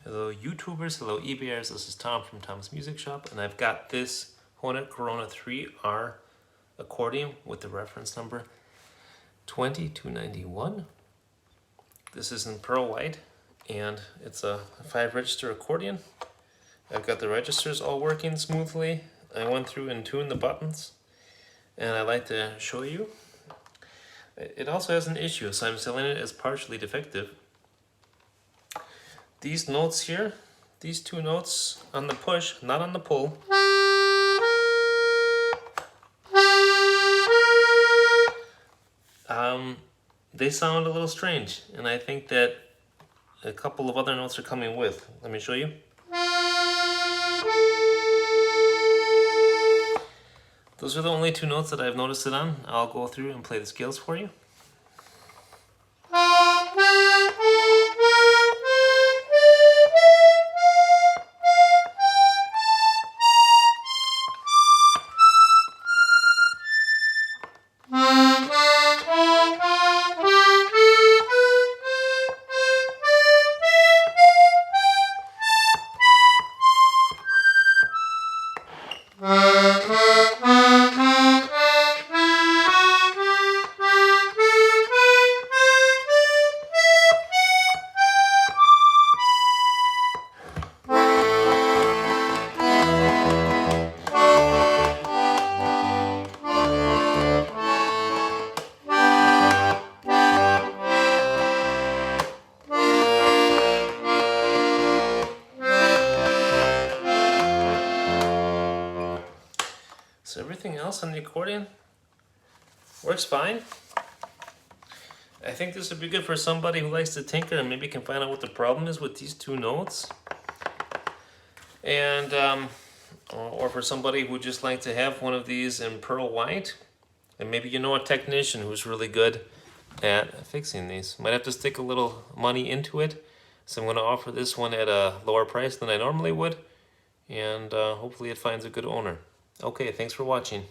Hello YouTubers, hello eBayers, this is Tom from Tom's Music Shop, and I've got this Hohner Corona IIIR accordion with the reference number 20291. This is in pearl white, and it's a 5-register accordion. I've got the registers all working smoothly. I went through and tuned the buttons, and I'd like to show you. It also has an issue, so I'm selling it as partially defective. These notes here, these two notes on the push, not on the pull, they sound a little strange, and I think that a couple of other notes are coming with. Let me show you. Those are the only two notes that I've noticed it on. I'll go through and play the scales for you. So everything else on the accordion works fine. I think this would be good for somebody who likes to tinker and maybe can find out what the problem is with these two notes. And or for somebody who just like to have one of these in pearl white. And maybe you know a technician who's really good at fixing these. Might have to stick a little money into it. So I'm going to offer this one at a lower price than I normally would. And hopefully it finds a good owner. Okay, thanks for watching.